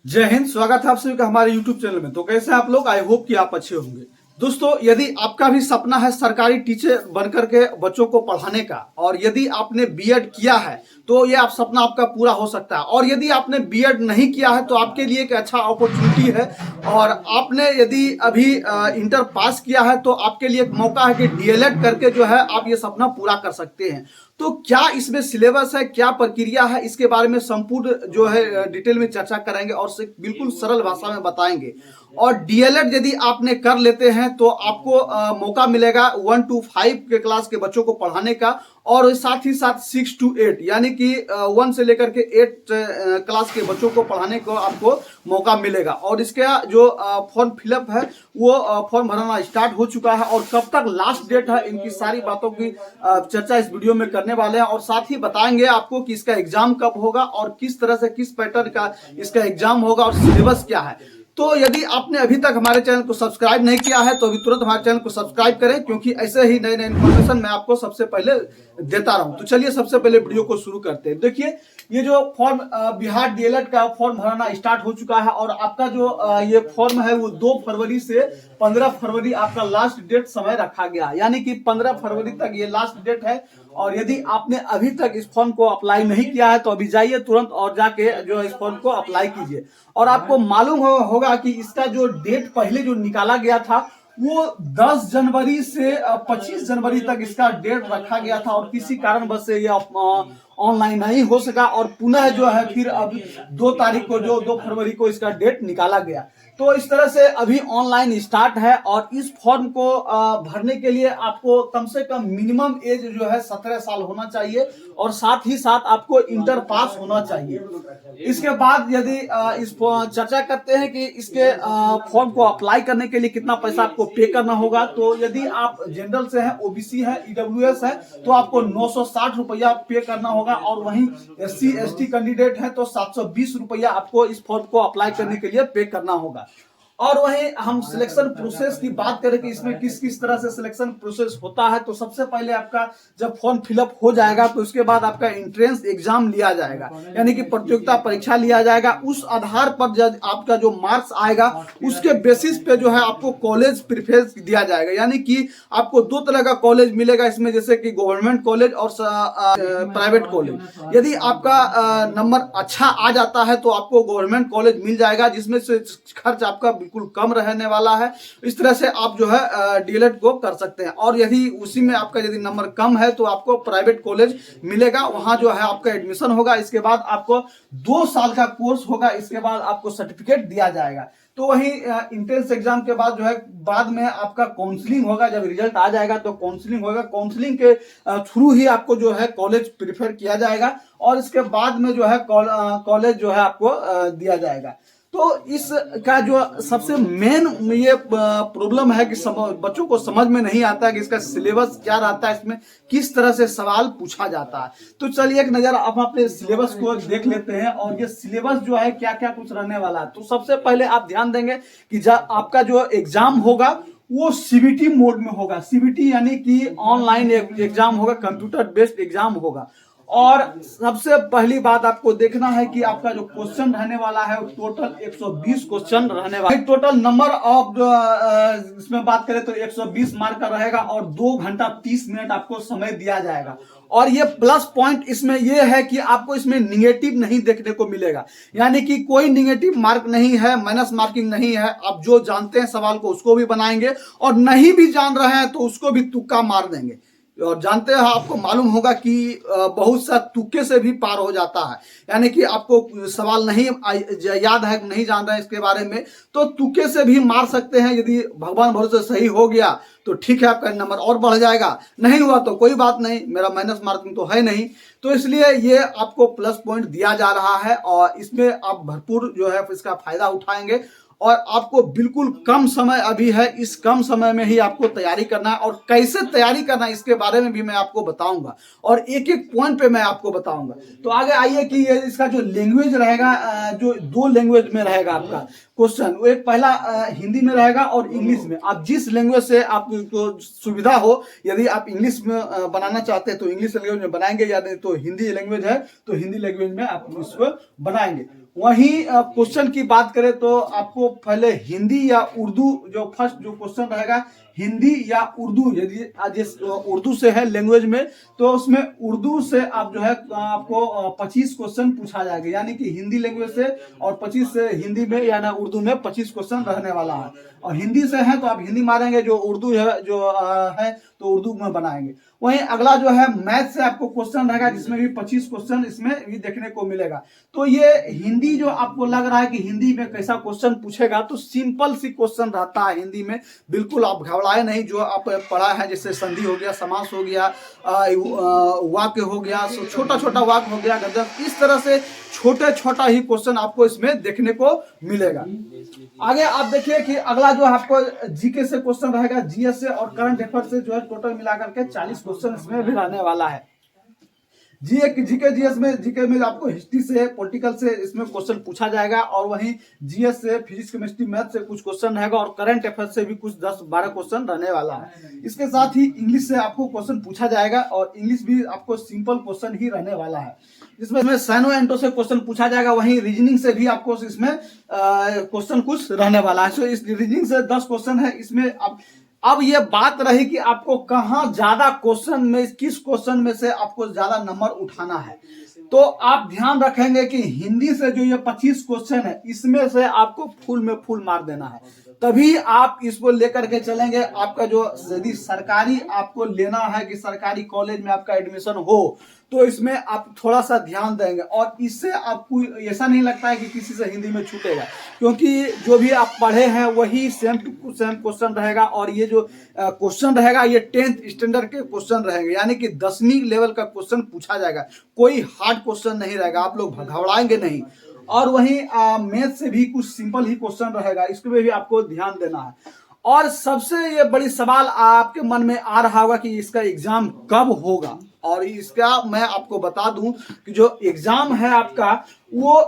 जय हिंद। स्वागत है आप सभी का हमारे YouTube चैनल में। तो कैसे हैं आप लोग? आई होप कि आप अच्छे होंगे। दोस्तों, यदि आपका भी सपना है सरकारी टीचर बनकर के बच्चों को पढ़ाने का, और यदि आपने बीएड किया है तो ये आप सपना आपका पूरा हो सकता है। और यदि आपने बीएड नहीं किया है तो आपके लिए एक अच्छा अपॉर्चुनिटी है। और आपने यदि अभी इंटर पास किया है तो आपके लिए एक मौका है कि डीएलएड करके जो है आप ये सपना पूरा कर सकते हैं। तो क्या इसमें सिलेबस है, क्या प्रक्रिया है, इसके बारे में संपूर्ण जो है डिटेल में चर्चा करेंगे और बिल्कुल सरल भाषा में बताएंगे। और डीएलएड यदि आपने कर लेते हैं तो आपको मौका मिलेगा 1 to 5 के क्लास के बच्चों को पढ़ाने का, और साथ ही साथ 6 to 8 यानी कि 1 से लेकर के 8 क्लास के बच्चों को पढ़ाने को आपको मौका मिलेगा। और इसका जो फॉर्म फिलअप है वो फॉर्म भरना स्टार्ट हो चुका है, और कब तक लास्ट डेट है इनकी सारी बातों की चर्चा इस वीडियो में करने वाले हैं। और साथ ही बताएंगे आपको कि इसका एग्जाम कब होगा और किस तरह से किस पैटर्न का इसका एग्जाम होगा और सिलेबस क्या है। तो यदि आपने अभी तक हमारे चैनल को सब्सक्राइब नहीं किया है तो अभी तुरंत हमारे चैनल को सब्सक्राइब करें, क्योंकि ऐसे ही नए नए इन्फॉर्मेशन मैं आपको सबसे पहले देता रहूं। तो चलिए सबसे पहले वीडियो को शुरू करते हैं। देखिए, ये जो फॉर्म बिहार डीएलएड का फॉर्म भरना स्टार्ट हो चुका है, और आपका जो ये फॉर्म है वो 2 फरवरी से 15 फरवरी आपका लास्ट डेट समय रखा गया, यानी कि 15 फरवरी तक ये लास्ट डेट है। और यदि आपने अभी तक इस फॉर्म को अप्लाई नहीं किया है तो अभी जाइए तुरंत और जाके जो इस फॉर्म को अप्लाई कीजिए। और आपको मालूम होगा कि इसका जो डेट पहले जो निकाला गया था वो 10 जनवरी से 25 जनवरी तक इसका डेट रखा गया था, और किसी कारणवश से ये ऑनलाइन नहीं हो सका, और पुनः जो है फिर अब 2 तारीख को जो 2 फरवरी को इसका डेट निकाला गया। तो इस तरह से अभी ऑनलाइन स्टार्ट है। और इस फॉर्म को भरने के लिए आपको कम से कम मिनिमम एज जो है 17 साल होना चाहिए, और साथ ही साथ आपको इंटर पास होना चाहिए। इसके बाद यदि इस चर्चा करते हैं कि इसके फॉर्म को अप्लाई करने के लिए कितना पैसा आपको पे करना होगा, तो यदि आप जनरल से हैं, ओबीसी है, ईडब्ल्यूएस है, तो आपको 960 रुपया पे करना होगा। और वहीं एससी एसटी कैंडिडेट है तो 720 रुपया आपको इस फॉर्म को अप्लाई करने के लिए पे करना होगा। और वहीं हम सिलेक्शन प्रोसेस की बात करें कि इसमें किस किस तरह से सिलेक्शन प्रोसेस होता है, तो सबसे पहले आपका जब फॉर्म फिलअप हो जाएगा तो उसके बाद आपका एंट्रेंस एग्जाम लिया जाएगा, यानी कि प्रतियोगिता परीक्षा लिया जाएगा। उस आधार पर जब आपका जो मार्क्स आएगा उसके बेसिस पे जो है आपको कॉलेज प्रेफरेंस दिया जाएगा, यानी कि आपको 2 तरह का कॉलेज मिलेगा इसमें, जैसे कि गवर्नमेंट कॉलेज और प्राइवेट कॉलेज। यदि आपका नंबर अच्छा आ जाता है तो आपको गवर्नमेंट कॉलेज मिल जाएगा, जिसमें से खर्च आपका बिल्कुल कम रहने वाला है। इस तरह से आप जो है डीएलएड को कर सकते हैं। और यदि उसी में आपका यदि नंबर कम है तो आपको प्राइवेट कॉलेज मिलेगा, वहां जो है आपका एडमिशन होगा। इसके बाद आपको 2 साल का कोर्स होगा, इसके बाद आपको सर्टिफिकेट दिया जाएगा। तो वही इंट्रेंस एग्जाम के बाद जो है बाद में आपका काउंसलिंग होगा। जब रिजल्ट आ जाएगा तो काउंसलिंग होगा, काउंसलिंग के थ्रू ही आपको जो है कॉलेज प्रिफर किया जाएगा, और इसके बाद में जो है कॉलेज जो है आपको दिया जाएगा। तो इसका जो सबसे मेन ये प्रॉब्लम है कि बच्चों को समझ में नहीं आता है कि इसका सिलेबस क्या रहता है, इसमें किस तरह से सवाल पूछा जाता है। तो चलिए एक नजर हम अपने सिलेबस को देख लेते हैं, और ये सिलेबस जो है क्या क्या कुछ रहने वाला है। तो सबसे पहले आप ध्यान देंगे कि जब आपका जो एग्जाम होगा वो सीबीटी मोड में होगा। सीबीटी यानी कि ऑनलाइन एग्जाम होगा, कंप्यूटर बेस्ड एग्जाम होगा। और सबसे पहली बात आपको देखना है कि आपका जो क्वेश्चन रहने वाला है टोटल 120 क्वेश्चन रहने वाला है। टोटल नंबर ऑफ इसमें बात करें तो 120 मार्क का रहेगा, और 2 घंटा 30 मिनट आपको समय दिया जाएगा। और ये प्लस पॉइंट इसमें ये है कि आपको इसमें निगेटिव नहीं देखने को मिलेगा, यानी कि कोई निगेटिव मार्क नहीं है, माइनस मार्किंग नहीं है। आप जो जानते हैं सवाल को उसको भी बनाएंगे, और नहीं भी जान रहे हैं तो उसको भी तुक्का मार देंगे। और जानते हैं, आपको मालूम होगा कि बहुत सा तुक्के से भी पार हो जाता है, यानी कि आपको सवाल नहीं याद है, नहीं जान रहे हैं इसके बारे में, तो तुक्के से भी मार सकते हैं। यदि भगवान भरोसे सही हो गया तो ठीक है, आपका नंबर और बढ़ जाएगा, नहीं हुआ तो कोई बात नहीं, मेरा माइनस मार्किंग तो है नहीं। तो इसलिए ये आपको प्लस पॉइंट दिया जा रहा है, और इसमें आप भरपूर जो है इसका फायदा उठाएंगे। और आपको बिल्कुल कम समय अभी है, इस कम समय में ही आपको तैयारी करना है, और कैसे तैयारी करना है इसके बारे में भी मैं आपको बताऊंगा, और एक एक पॉइंट पे मैं आपको बताऊंगा। तो आगे आइए कि ये इसका जो लैंग्वेज रहेगा, जो 2 लैंग्वेज में रहेगा आपका क्वेश्चन, वो एक पहला हिंदी में रहेगा और इंग्लिश में। आप जिस लैंग्वेज से आपको सुविधा हो, यदि आप इंग्लिश में बनाना चाहते हैं तो इंग्लिश लैंग्वेज में बनाएंगे, या नहीं तो हिंदी लैंग्वेज है तो हिंदी लैंग्वेज में आप इसको बनाएंगे। वहीं क्वेश्चन की बात करें तो आपको पहले हिंदी या उर्दू, जो फर्स्ट जो क्वेश्चन रहेगा हिंदी या उर्दू, यदि जिस उर्दू से है लैंग्वेज में, तो उसमें उर्दू से आप जो है आपको 25 क्वेश्चन पूछा जाएगा, यानी कि हिंदी लैंग्वेज से, और 25 से हिंदी में या ना उर्दू में 25 क्वेश्चन रहने वाला है। और हिंदी से है तो आप हिंदी मारेंगे, जो उर्दू है जो है तो उर्दू में बनाएंगे। वहीं अगला जो है मैथ से आपको क्वेश्चन रहेगा, जिसमें भी 25 क्वेश्चन इसमें भी देखने को मिलेगा। तो ये हिंदी जो आपको लग रहा है कि हिंदी में कैसा क्वेश्चन पूछेगा, तो सिंपल सी क्वेश्चन रहता है हिंदी में, बिल्कुल आप घबराए नहीं। जो आप पढ़ा है जैसे संधि हो गया, समास हो गया, वाक्य हो गया, छोटा छोटा वाक्य हो गया, गद्य, इस तरह से छोटे छोटा ही क्वेश्चन आपको इसमें देखने को मिलेगा। आगे आप देखिए कि अगला जो आपको जीके से क्वेश्चन रहेगा, जीएस से और करंट अफेयर से जो है टोटल मिलाकर के 40 क्वेश्चन इसमें भी रहने वाला है। जीके जीएस में, जीके में आपको हिस्ट्री से, पॉलिटिकल से इसमें क्वेश्चन पूछा जाएगा, और वहीं जीएस से फिजिक्स, केमिस्ट्री, मैथ से कुछ क्वेश्चन रहेगा, और करंट अफेयर से भी कुछ 10-12 क्वेश्चन रहने वाला है। इसके साथ ही इंग्लिश से आपको क्वेश्चन पूछा जाएगा, और इंग्लिश भी आपको सिंपल क्वेश्चन ही रहने वाला है। इसमें साइनो एंटो से क्वेश्चन पूछा जाएगा, वहीं रीजनिंग से भी आपको इसमें क्वेश्चन कुछ रहने वाला है। सो इस रीजनिंग से 10 क्वेश्चन है इसमें। अब ये बात रही कि आपको कहाँ ज्यादा क्वेश्चन में, किस क्वेश्चन में से आपको ज्यादा नंबर उठाना है। तो आप ध्यान रखेंगे कि हिंदी से जो ये 25 क्वेश्चन है, इसमें से आपको फुल में फुल मार देना है, तभी आप इसको लेकर के चलेंगे। आपका जो यदि सरकारी आपको लेना है कि सरकारी कॉलेज में आपका एडमिशन हो, तो इसमें आप थोड़ा सा ध्यान देंगे, और इससे आपको ऐसा नहीं लगता है कि किसी से हिंदी में छूटेगा, क्योंकि जो भी आप पढ़े हैं वही सेम टू सेम क्वेश्चन रहेगा। और ये जो क्वेश्चन रहेगा ये 10th स्टैंडर्ड के क्वेश्चन रहेंगे, यानी कि 10वीं लेवल का क्वेश्चन पूछा जाएगा, कोई हार्ड क्वेश्चन नहीं रहेगा, आप लोग घबराएंगे नहीं। और वहीं मैथ से भी कुछ सिंपल ही क्वेश्चन रहेगा, इसके पे भी आपको ध्यान देना है। और सबसे ये बड़ी सवाल आपके मन में आ रहा होगा कि इसका एग्जाम कब होगा, और इसका मैं आपको बता दूं कि जो एग्जाम है आपका वो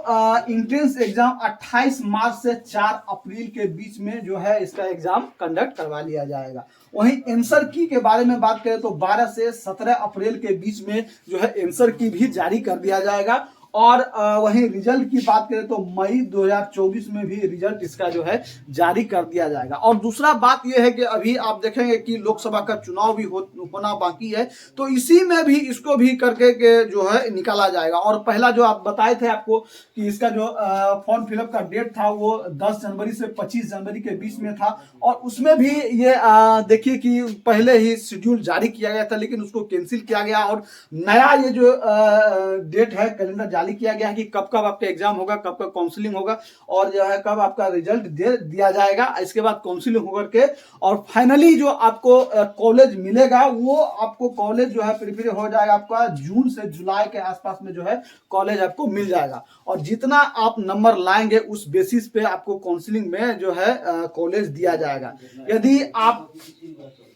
एंट्रेंस एग्जाम 28 मार्च से 4 अप्रैल के बीच में जो है इसका एग्जाम कंडक्ट करवा लिया जाएगा। वहीं आंसर की के बारे में बात करें तो 12 से 17 अप्रैल के बीच में जो है आंसर की भी जारी कर दिया जाएगा। और वहीं रिजल्ट की बात करें तो मई 2024 में भी रिजल्ट इसका जो है जारी कर दिया जाएगा। और दूसरा बात यह है कि अभी आप देखेंगे कि लोकसभा का चुनाव भी होना बाकी है, तो इसी में भी इसको भी करके के जो है निकाला जाएगा। और पहला जो आप बताए थे आपको कि इसका जो फॉर्म फिलअप का डेट था वो 10 जनवरी से 25 जनवरी के बीच में था, और उसमें भी ये देखिए कि पहले ही शेड्यूल जारी किया गया था, लेकिन उसको कैंसिल किया गया, और नया ये जो डेट है कैलेंडर जारी किया गया है कि कब कब आपका एग्जाम होगा, कब कब काउंसलिंग होगा, और जो है कब आपका रिजल्ट दे दिया जाएगा। इसके बाद काउंसलिंग होकर के और फाइनली जो आपको कॉलेज मिलेगा वो आपको कॉलेज जो है प्रिपेयर हो जाएगा आपका जून से जुलाई के आसपास में जो है कॉलेज आपको मिल जाएगा। और जितना आप नंबर लाएंगे उस बेसिस पे आपको काउंसलिंग में जो है कॉलेज दिया जाएगा। यदि आप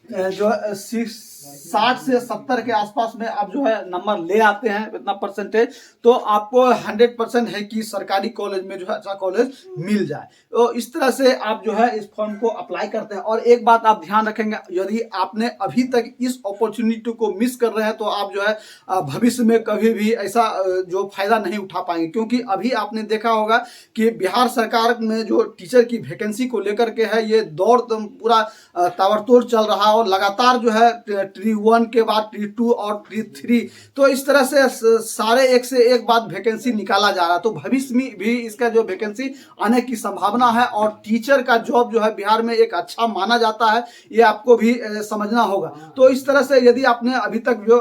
जो 60 से 70 के आसपास में आप जो है नंबर ले आते हैं इतना परसेंटेज, तो आपको 100% है कि सरकारी कॉलेज में जो है अच्छा कॉलेज मिल जाए। तो इस तरह से आप जो है इस फॉर्म को अप्लाई करते हैं। और एक बात आप ध्यान रखेंगे, यदि आपने अभी तक इस अपॉर्चुनिटी को मिस कर रहे हैं तो आप जो है भविष्य में कभी भी ऐसा जो फायदा नहीं उठा पाएंगे, क्योंकि अभी आपने देखा होगा कि बिहार सरकार में जो टीचर की वैकेंसी को लेकर के है ये दौड़ पूरा ताबड़तोड़ चल रहा है, और लगातार जो है ट्री 1 के बाद ट्री 2 और ट्री 3, तो इस तरह से सारे एक से एक बात वैकेंसी निकाला जा रहा है। तो भविष्य में भी इसका जो वैकेंसी आने की संभावना है, और टीचर का जॉब जो है बिहार में एक अच्छा माना जाता है, ये आपको भी समझना होगा। तो इस तरह से यदि आपने अभी तक जो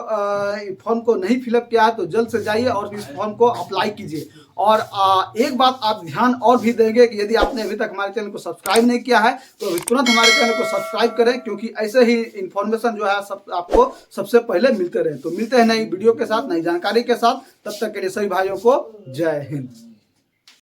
फॉर्म को नहीं फिलअप किया है तो जल्द से जाइए और इस फॉर्म को अप्लाई कीजिए। और एक बात आप ध्यान और भी देंगे कि यदि आपने अभी तक हमारे चैनल को सब्सक्राइब नहीं किया है तो अभी तुरंत हमारे चैनल को सब्सक्राइब करें, क्योंकि ऐसे ही इंफॉर्मेशन जो है आपको सबसे पहले मिलते रहे। तो मिलते हैं नई वीडियो के साथ, नई जानकारी के साथ, तब तक के लिए सभी भाइयों को जय हिंद।